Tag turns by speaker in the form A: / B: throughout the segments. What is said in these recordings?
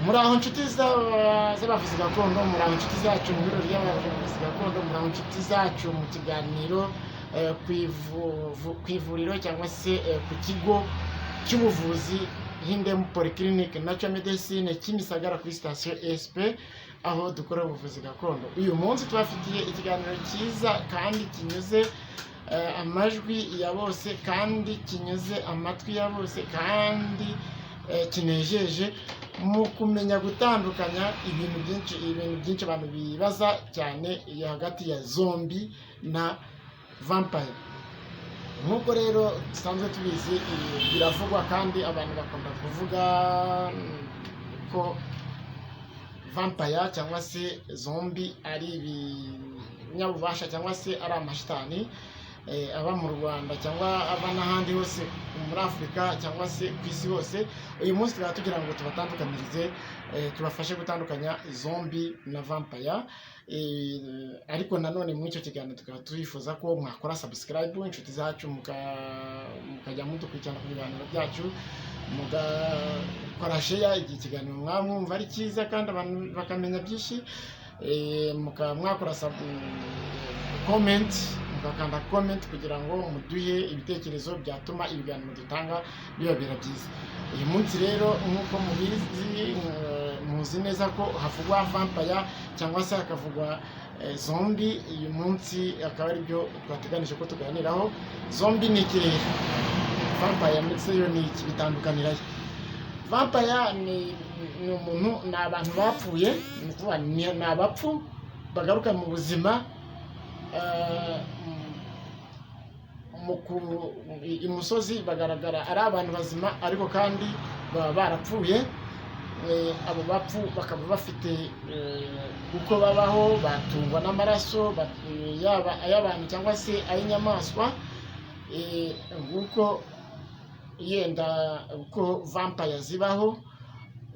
A: Muraho inshuti z'abavuzi gakondo, muraho inshuti zacu mu birori by'abavuzi gakondo, muraho inshuti zacu mu kiganiro ku ivuriro cyangwa se ku kigo cy'ubuvuzi Hindem Polyclinic Natural Medicine Kimisagara kuri station SP, aho dukora ubuvuzi gakondo. Uyu munsi tubafitiye ikiganiro cyiza kandi kinyuze amajwi ya bose, kandi kinyuze amatwi ya bose, kandi kinejeje mu kumenya gutandukanya ibintu byinshi abantu bibaza cyane hagati ya zombie na vampire. Nk'uko rero dusanzwe tubizi, biravugwa kandi abantu bakunda kuvuga ko vampire cyangwa se zombie ari ibinyabubasha cyangwa se ari amashitani aba mu Rwanda cyangwa aba n'ahandi hose muri Afurika cyangwa se ku isi hose. Uyu munsi tukaba tugira ngo tubatandukanirize, tubafashe gutandukanya zombie na vampire. Ariko nanone muri icyo kiganiro tukaba twifuza ko mwakora subscribe inshuti zacu, mukajya mudukurikirana ku biganiro byacu, mugakora share igihe ikiganiro mwamwumva ari cyiza kandi abantu bakamenya byinshi, mwakora comment, mugakanda comment kugira ngo muduhe ibitekerezo byatuma ibiganiro dutanga bibabera byiza. Uyu munsi rero nk'uko muzi neza ko havugwa vampire cyangwa se hakavugwa zombie, uyu munsi akaba ari byo twateganije ko tuganiraho. Zombie ni iki rero? Vampire ndetse yo ni iki, bitandukanirayo? Vampire ni umuntu, ni abantu bapfuye, ni abapfu bagaruka mu buzima imusozi, bagaragara ari abantu bazima ariko kandi baba barapfuye. Abo bapfu bakaba bafite uko babaho, batungwa n'amaraso yaba ay'abantu cyangwa se ay'inyamaswa, nguko yenda uko vampire zibaho.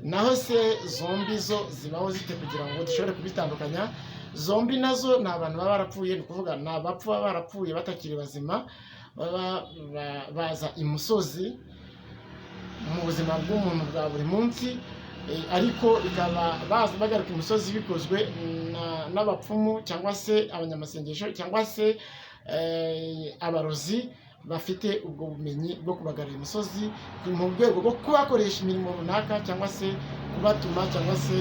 A: Naho se zombie zo zibaho zite kugira ngo dushobore kubitandukanya? Zombie nazo ni abantu baba barapfuye, ni ukuvuga ni abapfu baba barapfuye batakiri bazima, baza imusozi mu buzima bw'umuntu bwa buri munsi, ariko bikaba bagaruka imusozi bikozwe n'abapfumu cyangwa se abanyamasengesho cyangwa se abarozi bafite ubwo bumenyi bwo kubagarura imisozi mu rwego rwo kubakoresha imirimo runaka cyangwa se kubatuma cyangwa se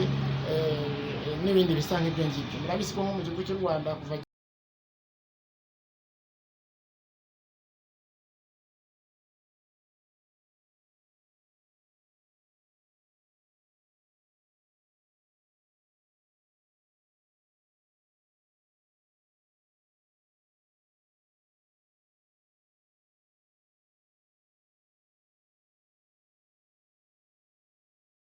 A: n'ibindi bisa nk'ibyo ngibyo. Murabizi ko nko mu gihugu cy'u Rwanda kuva